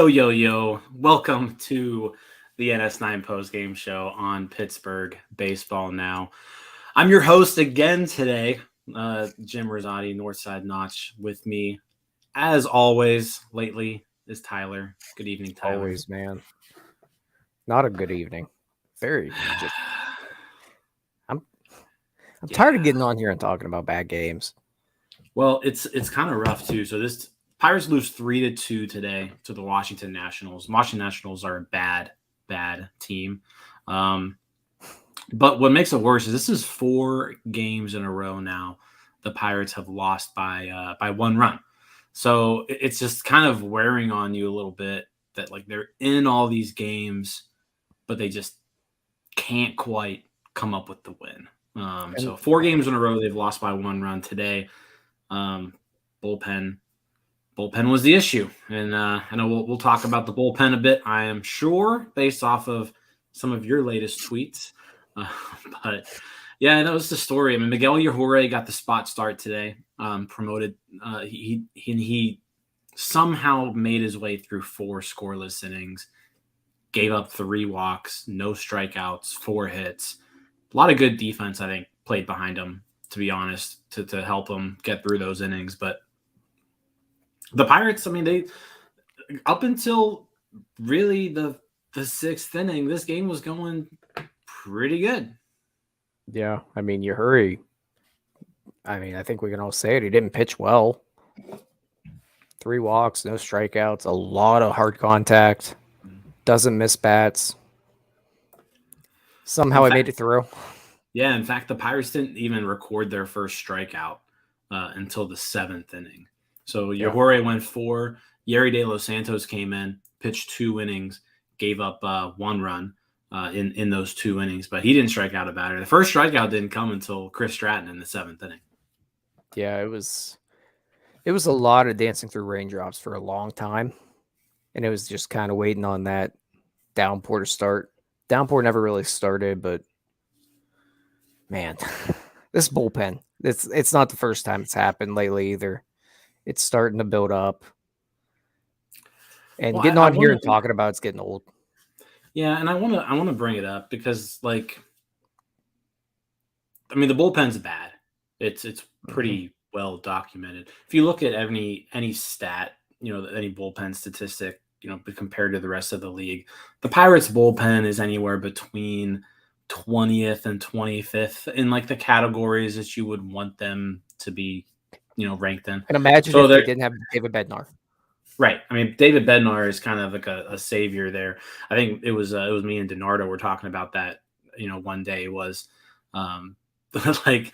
Yo. Welcome to the NS9 Postgame show on Pittsburgh Baseball Now. I'm your host again today, Jim Rosati, Northside Notch. With me, as always, lately is Tyler. Good evening, Tyler. Always, man. Not a good evening. I'm tired of getting on here and talking about bad games. Well, it's kind of rough too. So this Pirates lose 3-2 today to the Washington Nationals. Washington Nationals are a bad team. But what makes it worse is this is 4 games in a row now. The Pirates have lost by 1 run. So it's just kind of wearing on you a little bit that like they're in all these games, but they just can't quite come up with the win. So 4 games in a row, they've lost by 1 run today. Bullpen was the issue, and I know we'll talk about the bullpen a bit, I am sure, based off of some of your latest tweets. But yeah, that was the story. I mean, Miguel Yajure got the spot start today, promoted. He somehow made his way through 4 scoreless innings, gave up 3 walks, no strikeouts, 4 hits. A lot of good defense, I think, played behind him, to be honest, to help him get through those innings. But the Pirates, I mean, they up until really the 6th inning, this game was going pretty good. Yeah, I mean, Yajure, I think we can all say it. He didn't pitch well. 3 walks, no strikeouts, a lot of hard contact, doesn't miss bats. Somehow he made it through. Yeah, in fact, the Pirates didn't even record their first strikeout until the 7th inning. So Yajure went 4. Yerry De Los Santos came in, pitched 2 innings, gave up 1 run in those 2 innings, but he didn't strike out a batter. The first strikeout didn't come until Chris Stratton in the 7th inning. Yeah, it was a lot of dancing through raindrops for a long time, and it was just kind of waiting on that downpour to start. Downpour never really started, but man, this bullpen, it's not the first time it's happened lately either. It's starting to build up. And getting on here and talking about it's getting old. Yeah, and I want to bring it up because, like, I mean, the bullpen's bad. It's pretty well documented. If you look at any stat, any bullpen statistic, compared to the rest of the league, the Pirates bullpen is anywhere between 20th and 25th in like the categories that you would want them to be, ranked in. And imagine if they didn't have David Bednar. Right. I mean, David Bednar is kind of like a savior there. I think it was me and DiNardo were talking about that, one day was like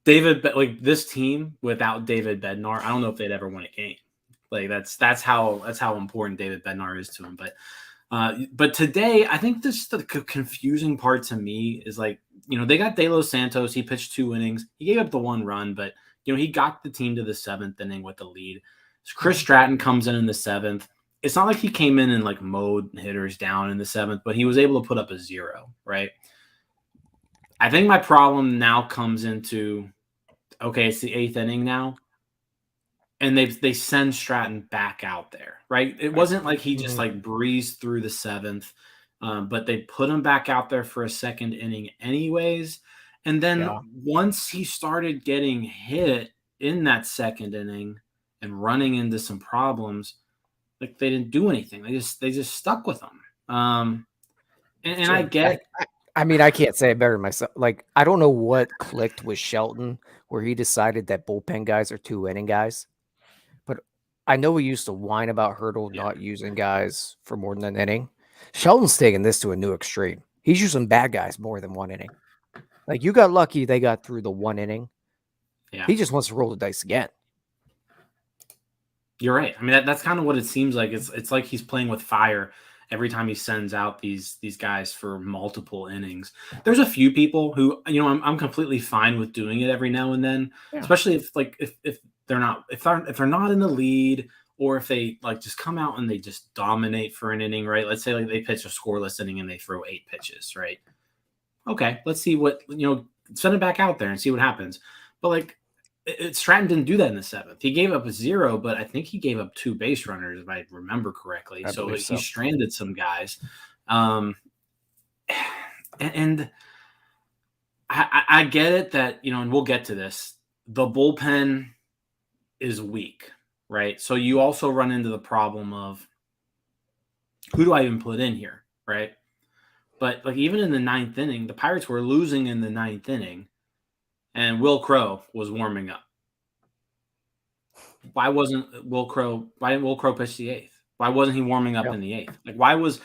this team without David Bednar, I don't know if they'd ever win a game. Like that's how important David Bednar is to him. But today, I think the confusing part to me is like, they got De Los Santos. He pitched 2 innings. He gave up the 1 run, but he got the team to the 7th inning with the lead. So Chris Stratton comes in the 7th. It's not like he came in and like mowed hitters down in the 7th, but he was able to put up a 0, right? I think my problem now comes into, okay, it's the 8th inning now, and they send Stratton back out there, right? It wasn't like he just like breezed through the 7th, but they put him back out there for a 2nd inning anyways. And then once he started getting hit in that 2nd inning and running into some problems, like they didn't do anything. They just stuck with him. And I get. I mean, I can't say it better myself. Like, I don't know what clicked with Shelton where he decided that bullpen guys are 2-inning guys. But I know we used to whine about Hurdle not using guys for more than an inning. Shelton's taking this to a new extreme. He's using bad guys more than 1 inning. Like, you got lucky they got through the one inning. Yeah. He just wants to roll the dice again. You're right. I mean, that's kind of what it seems like. It's like he's playing with fire every time he sends out these guys for multiple innings. There's a few people who, I'm completely fine with doing it every now and then, especially if they're not in the lead, or if they like just come out and they just dominate for an inning, right? Let's say like they pitch a scoreless inning and they throw 8 pitches, right? Okay, let's see what, send it back out there and see what happens. But like, Stratton didn't do that in the 7th. He gave up a 0, but I think he gave up 2 base runners, if I remember correctly. So he stranded some guys. And I get it that, and we'll get to this, the bullpen is weak, right? So you also run into the problem of, who do I even put in here, right? But like, even in the 9th inning, the Pirates were losing in the 9th inning, and Will Crowe was warming up. Why didn't Will Crowe pitch the 8th? Why wasn't he warming up in the 8th? Like, why was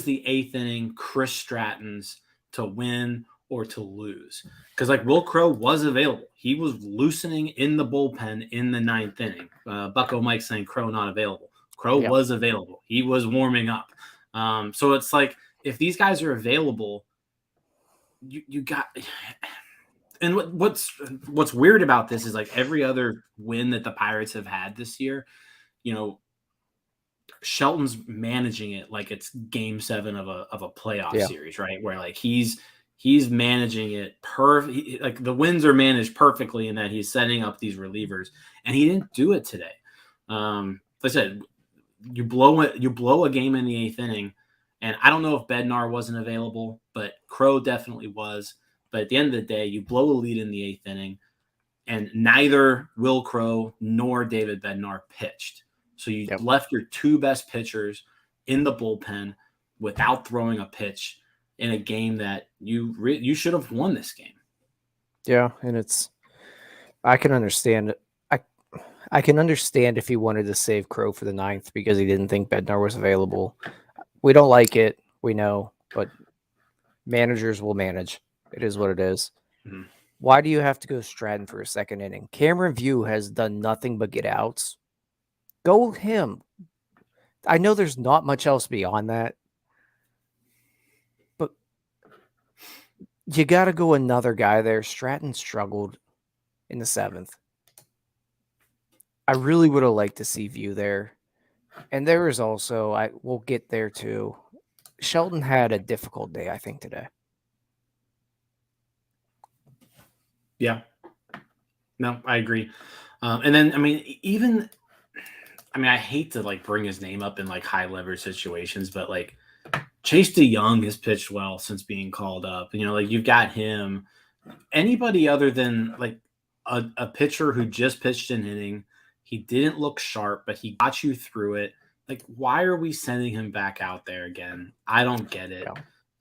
the 8th inning Chris Stratton's to win or to lose? Because like, Will Crowe was available. He was loosening in the bullpen in the 9th inning. Bucko Mike saying Crowe not available. Crowe was available. He was warming up. So it's like, if these guys are available, you got. And what's weird about this is, like, every other win that the Pirates have had this year, Shelton's managing it like it's game 7 of a playoff series, right? Where like he's managing it perfect. Like, the wins are managed perfectly in that he's setting up these relievers, and he didn't do it today. Like I said, you blow a game in the 8th inning, and I don't know if Bednar wasn't available, but Crowe definitely was. But at the end of the day, you blow a lead in the 8th inning, and neither Will Crowe nor David Bednar pitched. So you left your 2 best pitchers in the bullpen without throwing a pitch in a game that you should have won this game. Yeah, and I can understand it. I can understand if he wanted to save Crowe for the 9th because he didn't think Bednar was available. We don't like it, we know, but managers will manage. It is what it is. Mm-hmm. Why do you have to go Stratton for a 2nd inning? Cameron View has done nothing but get outs. Go with him. I know there's not much else beyond that, but you got to go another guy there. Stratton struggled in the 7th. I really would have liked to see View there. And there is also, we'll get there too. Shelton had a difficult day, I think, today. Yeah. No, I agree. And then, I hate to like bring his name up in like high leverage situations, but like Chase DeYoung has pitched well since being called up. Like, you've got him. Anybody other than like a pitcher who just pitched an inning, he didn't look sharp, but he got you through it. Like, why are we sending him back out there again? I don't get it.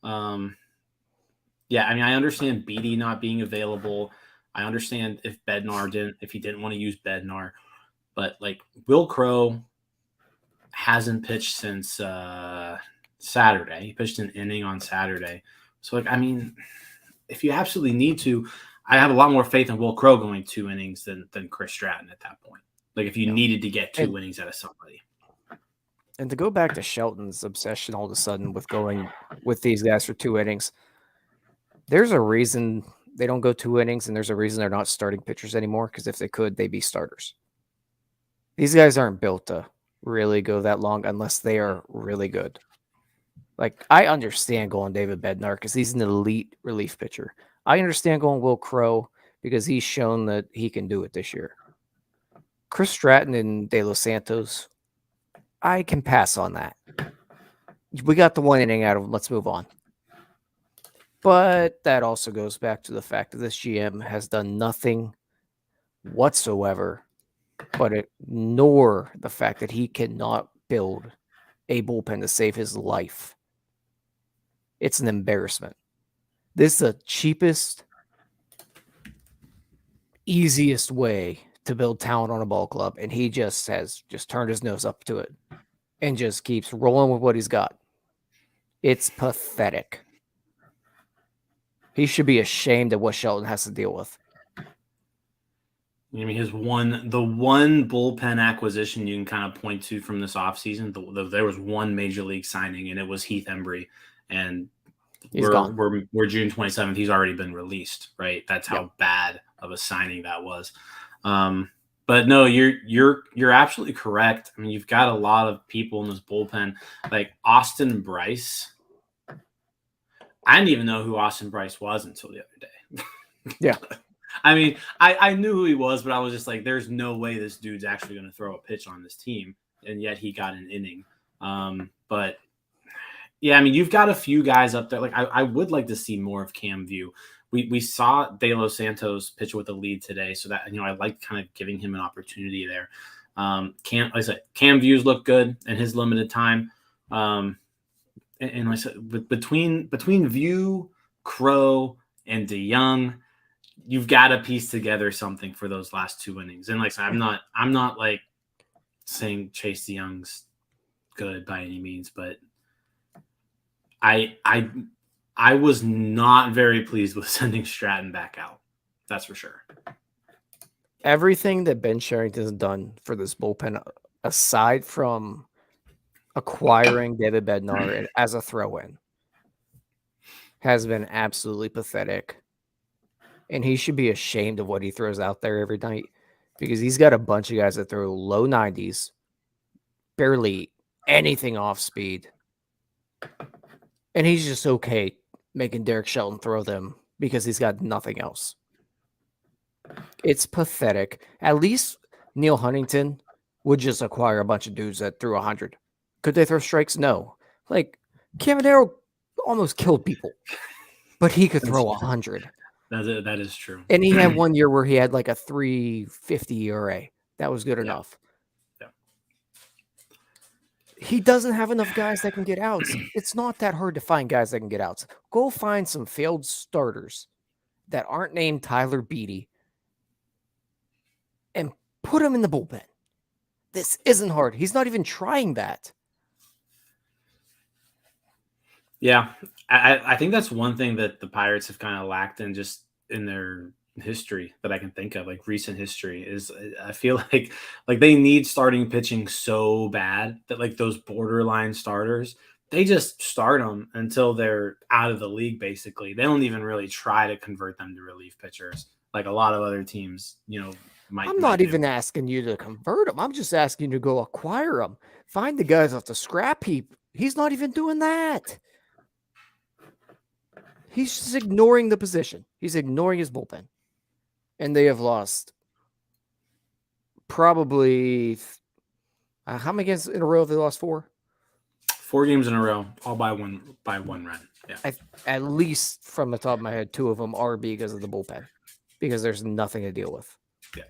Yeah. I understand Beatty not being available. I understand if he didn't want to use Bednar, but like, Will Crowe hasn't pitched since Saturday. He pitched an inning on Saturday. So like, if you absolutely need to, I have a lot more faith in Will Crowe going 2 innings than Chris Stratton at that point. Like, if you needed to get 2 innings out of somebody. And to go back to Shelton's obsession all of a sudden with going with these guys for 2 innings, there's a reason they don't go 2 innings, and there's a reason they're not starting pitchers anymore, because if they could, they'd be starters. These guys aren't built to really go that long unless they are really good. Like, I understand going David Bednar because he's an elite relief pitcher. I understand going Will Crowe because he's shown that he can do it this year. Chris Stratton and De Los Santos, I can pass on that. We got the 1 inning out of him. Let's move on. But that also goes back to the fact that this GM has done nothing whatsoever but ignore the fact that he cannot build a bullpen to save his life. It's an embarrassment. This is the cheapest, easiest way to build talent on a ball club, and he just has turned his nose up to it and just keeps rolling with what he's got. It's pathetic. He should be ashamed of what Shelton has to deal with. I mean, the one bullpen acquisition you can kind of point to from this offseason, there was one major league signing, and it was Heath Embry. And we're June 27th. He's already been released, right? That's how bad of a signing that was. But no, you're absolutely correct. I mean, you've got a lot of people in this bullpen, like Austin Bryce. I didn't even know who Austin Bryce was until the other day. Yeah. I mean, I knew who he was, but I was just like, there's no way this dude's actually going to throw a pitch on this team. And yet he got an inning. But yeah, I mean, you've got a few guys up there. Like I would like to see more of Cam View. We saw De Los Santos pitch with a lead today. So that, I like kind of giving him an opportunity there. Like I said, Cam Views look good in his limited time. And like I said, between View, Crow, and DeYoung, you've got to piece together something for those last two innings. And like I said, I'm not like saying Chase DeYoung's good by any means, but I was not very pleased with sending Stratton back out. That's for sure. Everything that Ben Cherington has done for this bullpen, aside from acquiring David Bednar as a throw-in, has been absolutely pathetic. And he should be ashamed of what he throws out there every night, because he's got a bunch of guys that throw low 90s, barely anything off speed. And he's just okay making Derek Shelton throw them because he's got nothing else. It's pathetic. At least Neil Huntington would just acquire a bunch of dudes that threw 100. Could they throw strikes? No. Like, Caminero almost killed people, but he could throw 100. That is true. And he had one year where he had like a 3.50 ERA. That was good enough. Yeah. He doesn't have enough guys that can get outs. It's not that hard to find guys that can get outs. Go find some failed starters that aren't named Tyler Beatty and put him in the bullpen. This isn't hard. He's not even trying that. Yeah, I think that's one thing that the Pirates have kind of lacked in just in their history that I can think of, like recent history, is I feel like they need starting pitching so bad that like those borderline starters, they just start them until they're out of the league. Basically, they don't even really try to convert them to relief pitchers like a lot of other teams, I'm not even asking you to convert them. I'm just asking you to go acquire them. Find the guys off the scrap heap. He's not even doing that. He's just ignoring the position. He's ignoring his bullpen. And they have lost probably how many games in a row have they lost? 4? 4 games in a row, all by one run. Yeah. At least from the top of my head, 2 of them are because of the bullpen, because there's nothing to deal with. Yeah.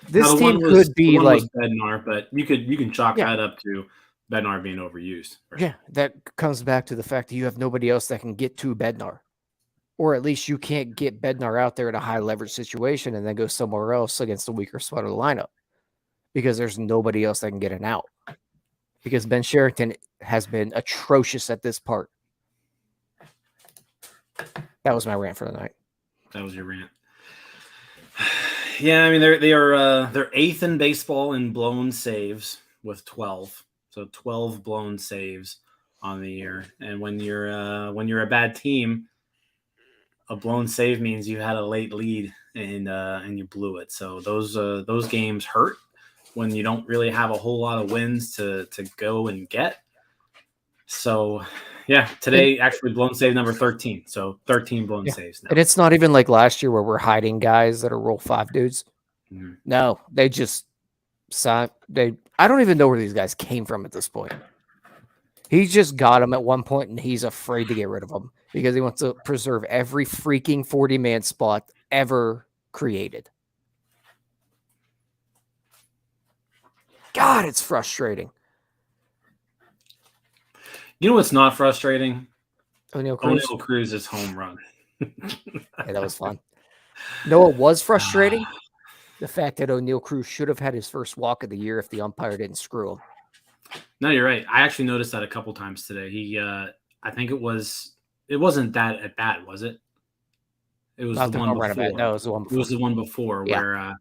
This team could be like Bednar, but you can chalk that up to Bednar being overused. Yeah, that comes back to the fact that you have nobody else that can get to Bednar. Or at least you can't get Bednar out there in a high leverage situation and then go somewhere else against the weaker spot of the lineup, because there's nobody else that can get an out. Because Ben Cherington has been atrocious at this part. That was my rant for the night. That was your rant. Yeah, I mean they're 8th in baseball in blown saves with 12. So 12 blown saves on the year. And when you're a bad team, a blown save means you had a late lead and you blew it. So those games hurt when you don't really have a whole lot of wins to go and get. So yeah, today actually blown save number 13. So 13 blown saves now. And it's not even like last year where we're hiding guys that are Rule 5 dudes. Mm-hmm. No, they just I don't even know where these guys came from at this point. He just got them at one point, and he's afraid to get rid of them because he wants to preserve every freaking 40-man spot ever created. God, it's frustrating. You know what's not frustrating? Oneil Cruz's home run. Yeah, that was fun. No, it was frustrating. The fact that Oneil Cruz should have had his first walk of the year if the umpire didn't screw him. No, you're right. I actually noticed that a couple times today. He, I think it wasn't that at bat, was it? It was Not the the one home run before. event. No, it was the one It was before. the one before Yeah.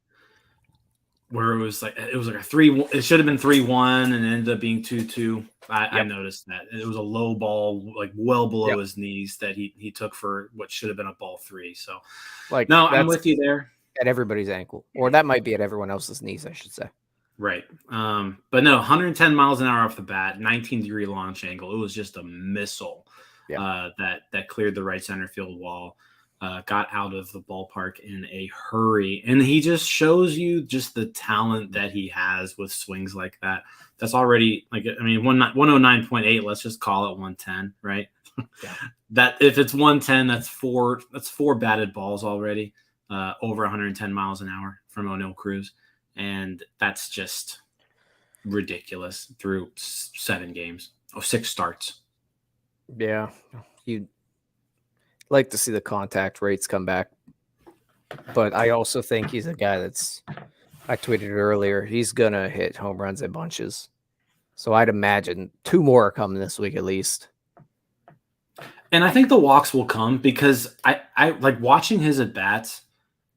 where it was like a 3. It should have been 3-1 and it ended up being 2-2. I noticed that it was a low ball, like well below his knees, that he took for what should have been a ball 3. So, Like, no, I'm that's with you there. at everybody's ankle, or that might be at everyone else's knees, I should say. Right. But no, 110 miles an hour off the bat, 19-degree launch angle. It was just a missile that cleared the right center field wall, got out of the ballpark in a hurry. And he just shows you just the talent that he has with swings like that. That's already, like, I mean, 109.8, let's just call it 110, right? Yeah. That if it's 110, that's four batted balls already, over 110 miles an hour from Oneil Cruz. And that's just ridiculous through 7 games. 6 starts. Yeah. You'd like to see the contact rates come back. But I also think he's a guy I tweeted it earlier, he's going to hit home runs in bunches. So I'd imagine 2 more are coming this week at least. And I think the walks will come because I like watching his at-bats.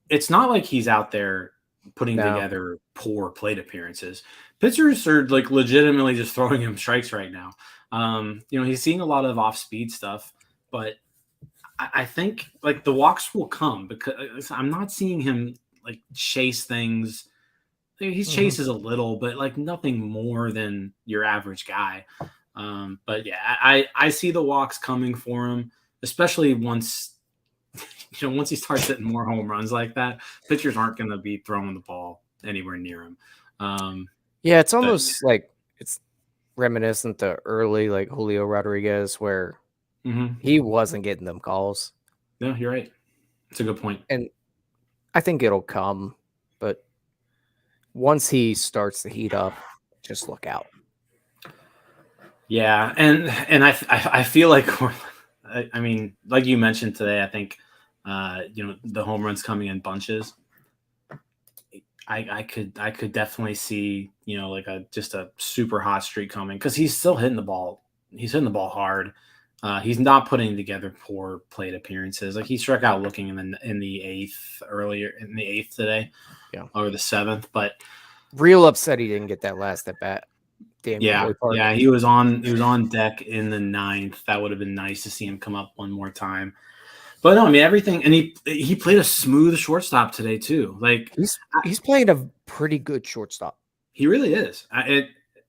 It's not like he's out there putting together poor plate appearances. Pitchers are like legitimately just throwing him strikes right now. He's seeing a lot of off-speed stuff, but I think like the walks will come because I'm not seeing him like chase things. He chases a little, but like nothing more than your average guy. But yeah, I see the walks coming for him, especially once he starts hitting more home runs like that. Pitchers aren't going to be throwing the ball anywhere near him. It's almost like it's reminiscent to early like Julio Rodriguez, where he wasn't getting them calls. No, you're right. It's a good point. And I think it'll come, but once he starts to heat up, just look out. Yeah, and I feel like I mean, like you mentioned today, I think the home runs coming in bunches. I could definitely see like just a super hot streak coming because he's still hitting the ball. He's hitting the ball hard. He's not putting together poor plate appearances. Like he struck out looking in the 8th today, or the 7th. But real upset he didn't get that last at bat. Yeah, he was on deck in the 9th. That would have been nice to see him come up one more time. But no, I mean everything, and he played a smooth shortstop today too. Like he's playing a pretty good shortstop. He really is.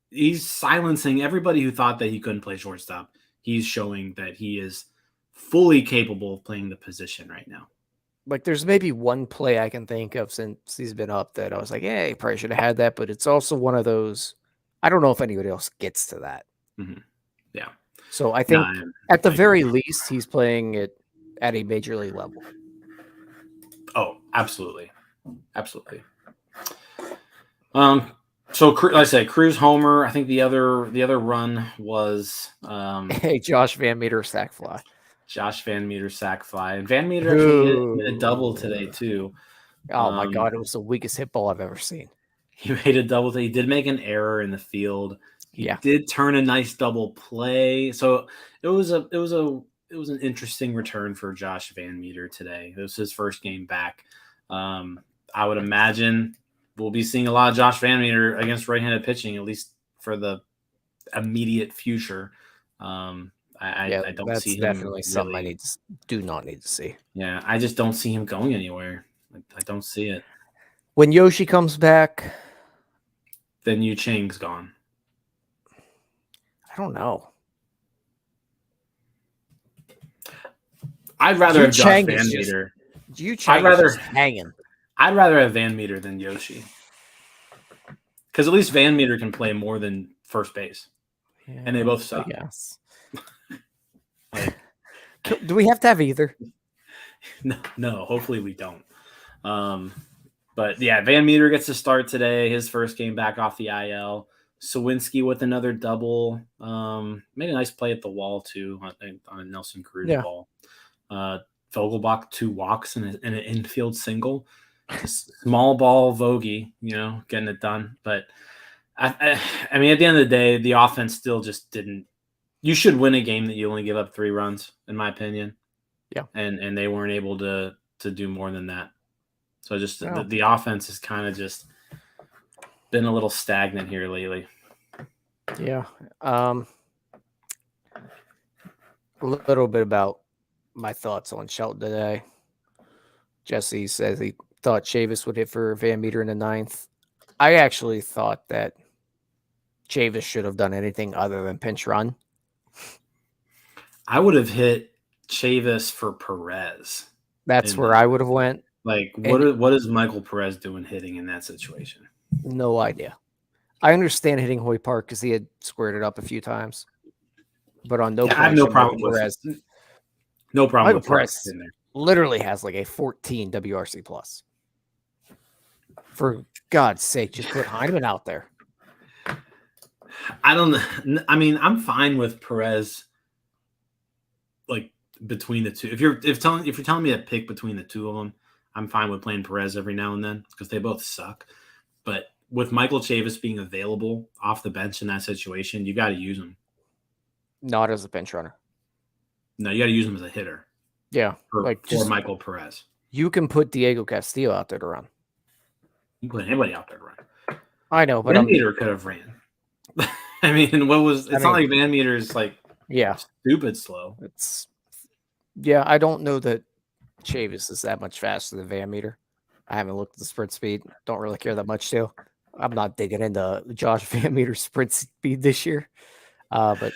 He's silencing everybody who thought that he couldn't play shortstop. He's showing that he is fully capable of playing the position right now. Like there's maybe one play I can think of since he's been up that I was like, yeah, he probably should have had that. But it's also one of those, I don't know if anybody else gets to that. Mm-hmm. Yeah. So I think at the very least, he's playing it at a major league level. Oh, absolutely. Absolutely. So like I say, Cruz homer. I think the other run was Josh Van Meter sac fly. Josh Van Meter sac fly, and Van Meter actually hit a double today too. Oh my God, it was the weakest hit ball I've ever seen. He made a double. He did make an error in the field. He did turn a nice double play. So it was an interesting return for Josh Van Meter today. It was his first game back. I would imagine we'll be seeing a lot of Josh Van Meter against right-handed pitching, at least for the immediate future. I don't see him. Definitely something I do not need to see. Yeah, I just don't see him going anywhere. I don't see it. When Yoshi comes back, then Yu Chang's gone. I don't know. I'd rather have Josh Van Meter. I'd rather hanging. I'd rather have Van Meter than Yoshi, because at least Van Meter can play more than first base, and they both suck. Yes. Do we have to have either? No. Hopefully we don't. But yeah, Van Meter gets to start today. His first game back off the IL. Sawinski with another double. Made a nice play at the wall too on a Nelson Cruz ball. Vogelbach 2 walks and an infield single. Small ball Vogie, getting it done. But I mean, at the end of the day, the offense still just didn't. You should win a game that you only give up 3 runs, in my opinion. Yeah, and they weren't able to to do more than that. So just Well, the offense has kind of just been a little stagnant here lately. yeah. A little bit about my thoughts on Shelton today. Jesse says he thought Chavis would hit for Van Meter in the 9th. I actually thought that Chavis should have done anything other than pinch run. I would have hit Chavis for Perez. That's where I would have went. Like, what is Michael Perez doing hitting in that situation? No idea. I understand hitting Hoy Park because he had squared it up a few times, but on no point I have no problem with Perez. No problem with Perez in there. Literally has like a 14 WRC plus. For God's sake, just put Heineman out there. I don't know. I mean, I'm fine with Perez. Like between the two, if you're telling me to pick between the two of them, I'm fine with playing Perez every now and then because they both suck. But with Michael Chavis being available off the bench in that situation, you got to use him. Not as a bench runner. No, you got to use him as a hitter. Yeah, for Michael Perez. You can put Diego Castillo out there to run. You can put anybody out there to run. I know, but Van Meter could have ran. I mean, it's not like Van Meter's like stupid slow. I don't know that Chavis is that much faster than Van Meter. I haven't looked at the sprint speed. Don't really care that much too. I'm not digging into Josh Van Meter's sprint speed this year. But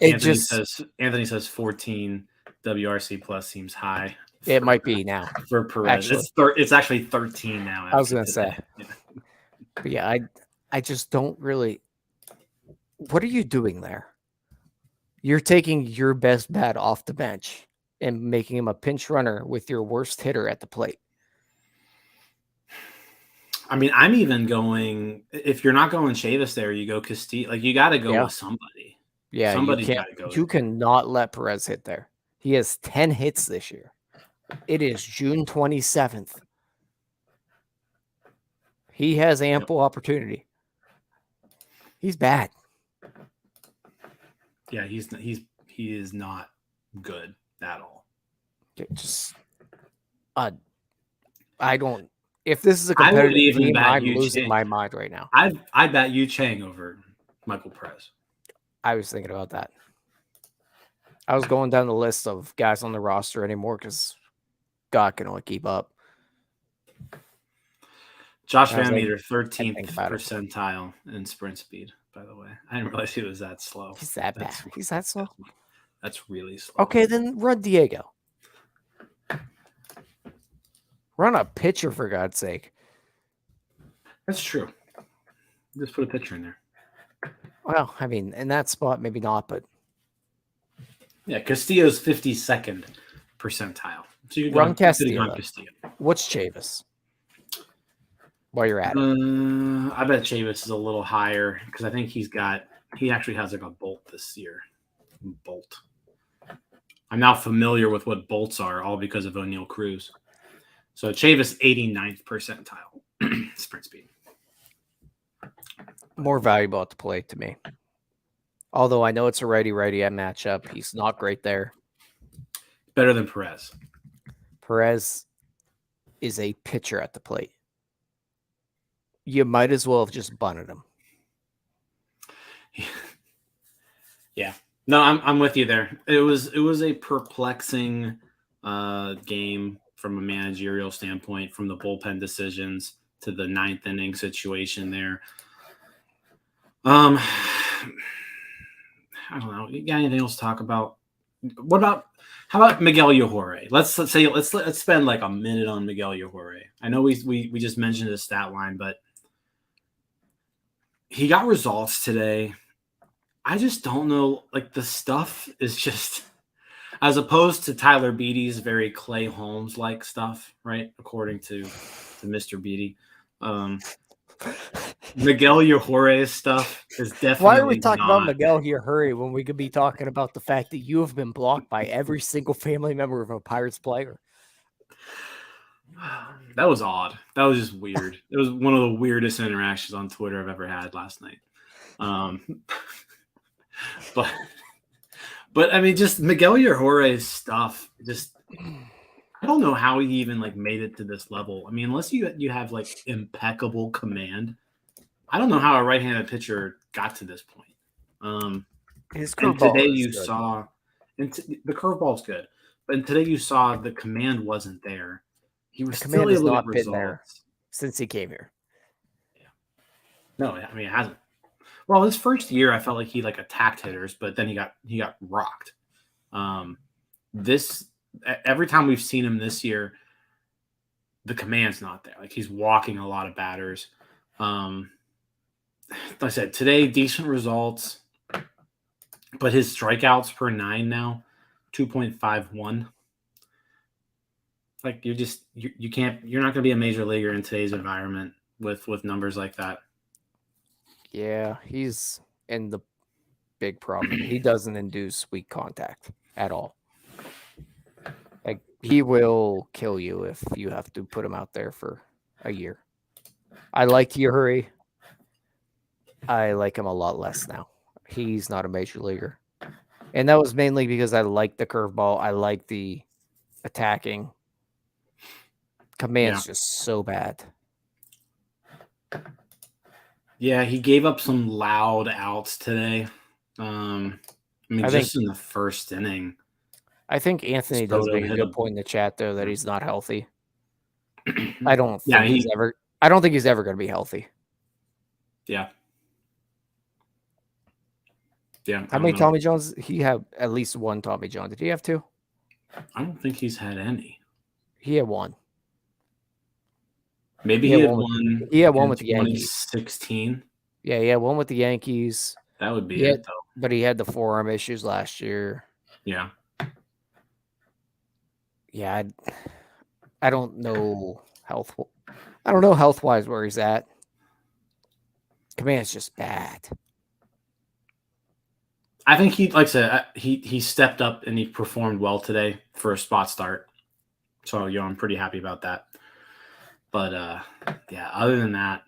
Anthony says 14 WRC plus seems high. It might be now for Perez. It's actually 13 now. I was gonna say, but yeah, I just don't really. What are you doing there? You're taking your best bat off the bench and making him a pinch runner with your worst hitter at the plate. I mean, I'm even going. If you're not going Chavis there, you go Castillo. Like you got to go with somebody. Yeah, somebody's got to go. You cannot let Perez hit there. He has 10 hits this year. It is June 27th. He has ample opportunity. He's bad. Yeah, he is not good at all. I don't. If this is a competitive team, I'm losing my mind right now. I bet Yu Chang over Michael Perez. I was thinking about that. I was going down the list of guys on the roster anymore because God can only keep up. Josh Van Meter, 13th percentile in sprint speed, by the way. I didn't realize he was that slow. He's that bad. He's that slow? That's really slow. Okay, then run Diego. Run a pitcher, for God's sake. That's true. Just put a pitcher in there. Well, I mean, in that spot, maybe not, but... Yeah, Castillo's 52nd percentile. So you run Castillo. What's Chavis? While you're at it. I bet Chavis is a little higher because I think he actually has like a bolt this year. Bolt. I'm now familiar with what bolts are, all because of Oneil Cruz. So Chavis 89th percentile sprint speed. More valuable at the plate to me. Although I know it's a righty-righty matchup. He's not great there. Better than Perez. Perez is a pitcher at the plate. You might as well have just bunted him. Yeah. No, I'm with you there. It was a perplexing game from a managerial standpoint, from the bullpen decisions to the 9th inning situation there. I don't know. You got anything else to talk about? How about Miguel Yajure? Let's spend like a minute on Miguel Yajure. I know we just mentioned his stat line, but he got results today. I just don't know. Like the stuff is just, as opposed to Tyler Beatty's very Clay Holmes like stuff, right? According to Mr. Beatty. Miguel Yajure's stuff is definitely. Why are we talking about Miguel Yajure when we could be talking about the fact that you have been blocked by every single family member of a Pirates player? That was odd. That was just weird. It was one of the weirdest interactions on Twitter I've ever had last night. But I mean, just Miguel Yajure's stuff. Just I don't know how he even like made it to this level. I mean, unless you have like impeccable command, I don't know how a right-handed pitcher got to this point. His And today curveball is you good. saw, the curveball's good, but today you saw the command wasn't there. He was The still command has able to get not been there results. since he came here. Yeah. No, I mean it hasn't. Well, his first year, I felt like he like attacked hitters, but then he got rocked. This every time we've seen him this year, the command's not there. Like he's walking a lot of batters. Like I said, today decent results, but his strikeouts per nine now, 2.51. Like you can't you're not going to be a major leaguer in today's environment with numbers like that. Yeah, he's in the big problem. He doesn't induce weak contact at all. Like he will kill you if you have to put him out there for a year. I liked Yajure. I like him a lot less now. He's not a major leaguer. And that was mainly because I like the curveball. I like the attacking. Command's just so bad. Yeah, he gave up some loud outs today. I mean, just in the first inning. I think Anthony does make a good point in the chat, though, that he's not healthy. I don't think he's ever. I don't think he's ever going to be healthy. Yeah. Yeah. How many Tommy Johns? He had at least one Tommy John. Did he have two? I don't think he's had any. He had one. Maybe he had one. He had one with the Yankees. 2016. Yeah, he had one with the Yankees. That would be it, though. But he had the forearm issues last year. Yeah. Yeah, I don't know health. I don't know health-wise where he's at. Command's just bad. I think he, like I said, he stepped up and he performed well today for a spot start. So, I'm pretty happy about that. But yeah, other than that,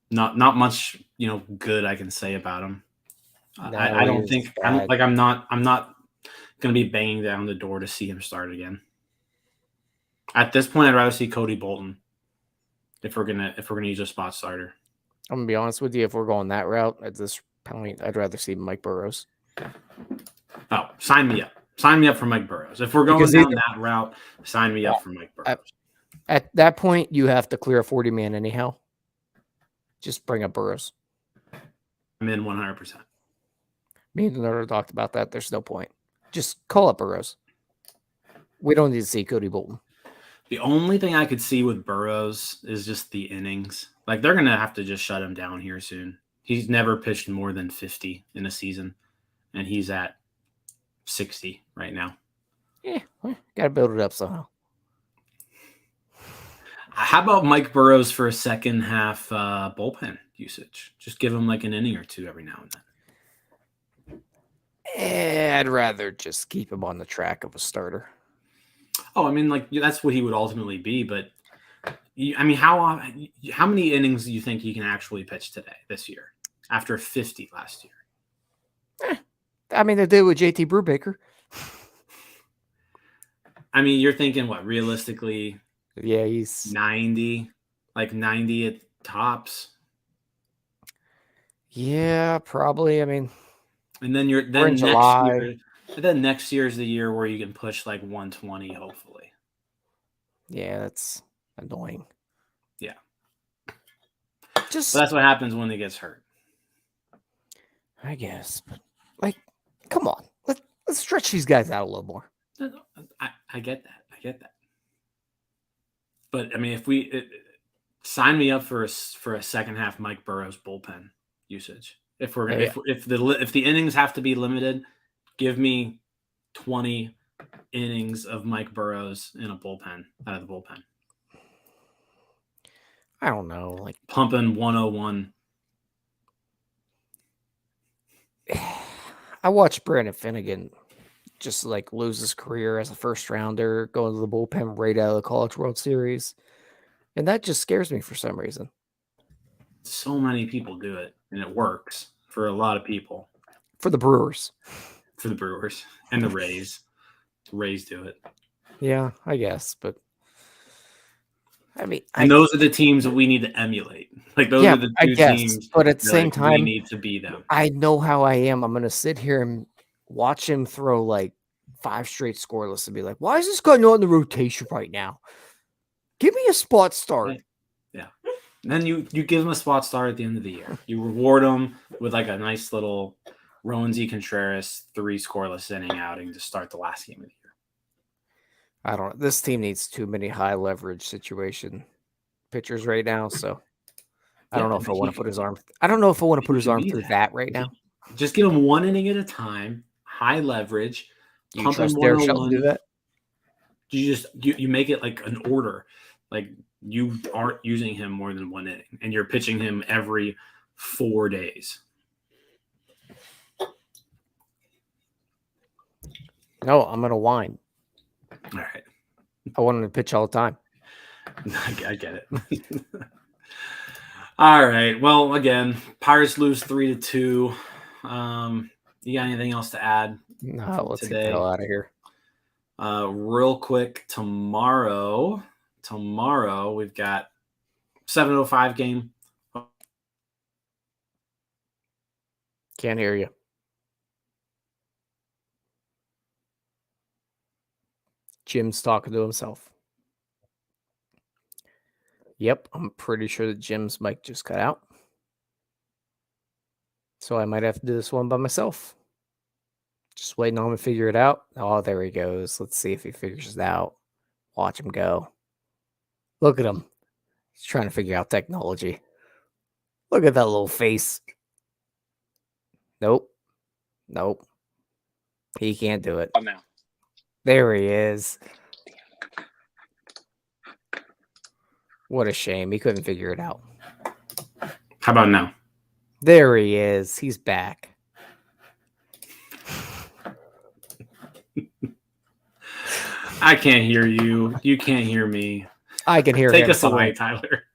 not much, good I can say about him. No, I don't think I'm not gonna be banging down the door to see him start again. At this point, I'd rather see Cody Bolton if we're gonna use a spot starter. I'm gonna be honest with you. If we're going that route at this point, I'd rather see Mike Burrows. Oh, sign me up. Sign me up for Mike Burrows. If we're going down that route, sign me up for Mike Burrows. At that point, you have to clear a 40-man anyhow. Just bring up Burrows. I'm in 100%. Me and Leonardo talked about that. There's no point. Just call up Burrows. We don't need to see Cody Bolton. The only thing I could see with Burrows is just the innings. Like, they're going to have to just shut him down here soon. He's never pitched more than 50 in a season, and he's at 60 right now. Yeah, got to build it up somehow. How about Mike Burrows for a second half bullpen usage? Just give him like an inning or two every now and then. I'd rather just keep him on the track of a starter. Oh, I mean, like that's what he would ultimately be. But I mean, how many innings do you think he can actually pitch this year after 50 last year? I mean, they did with JT Brubaker. I mean, you're thinking what realistically? Yeah, he's 90, like 90 at tops. Yeah, probably. I mean, and then next year is the year where you can push like 120, hopefully. Yeah, that's annoying. Yeah, but that's what happens when he gets hurt. I guess, but like, come on, let's stretch these guys out a little more. I get that. But I mean, if we sign me up for a second half Mike Burrows bullpen usage, if the innings have to be limited, give me 20 innings of Mike Burrows in a bullpen out of the bullpen. I don't know, like pumping 101. I watched Brandon Finnegan just like lose his career as a first rounder, going to the bullpen right out of the College World Series. And that just scares me for some reason. So many people do it, and it works for a lot of people. For the Brewers. For the Brewers and the Rays. Rays do it. Yeah, I guess, but I mean, And those are the teams that we need to emulate. Like those are the I two guess, teams. but at the that, same we time, need to be them. I know how I am. I'm gonna sit here and watch him throw like 5 straight scoreless and be like, "Why is this guy not in the rotation right now? Give me a spot start." Yeah. And then you give him a spot start at the end of the year. You reward him with like a nice little Roansy Contreras 3 scoreless inning outing to start the last game of the year. I don't. This team needs too many high leverage situation pitchers right now. So I don't know if I want to put his arm. I don't know if I want to put his arm through that right now. Just give him 1 inning at a time, high leverage. Do you trust Derek Shelton to do that? You make it like an order. Like you aren't using him more than 1 inning, and you're pitching him every 4 days. No, I'm gonna whine. All right. I want him to pitch all the time. I get it. All right. Well, again, Pirates lose 3-2. You got anything else to add? No, let's get the hell out of here. Real quick, tomorrow we've got 7:05 game. Can't hear you. Jim's talking to himself. Yep, I'm pretty sure that Jim's mic just cut out. So I might have to do this one by myself. Just waiting on him to figure it out. Oh, there he goes. Let's see if he figures it out. Watch him go. Look at him. He's trying to figure out technology. Look at that little face. Nope. He can't do it. Oh, now. There he is. What a shame. He couldn't figure it out. How about now? There he is. He's back. I can't hear you. You can't hear me. I can hear him. Take us away, Tyler.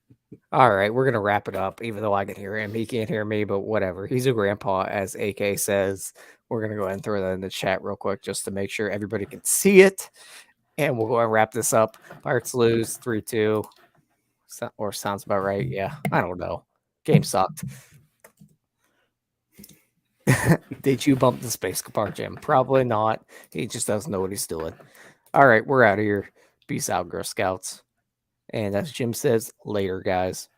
All right, we're going to wrap it up, even though I can hear him. He can't hear me, but whatever. He's a grandpa, as AK says. We're going to go ahead and throw that in the chat real quick just to make sure everybody can see it. And we'll go ahead and wrap this up. Pirates lose 3-2. Or sounds about right. Yeah, I don't know. Game sucked. Did you bump the space bar, Jim? Probably not. He just doesn't know what he's doing. All right, we're out of here. Peace out, Girl Scouts. And as Jim says, later, guys.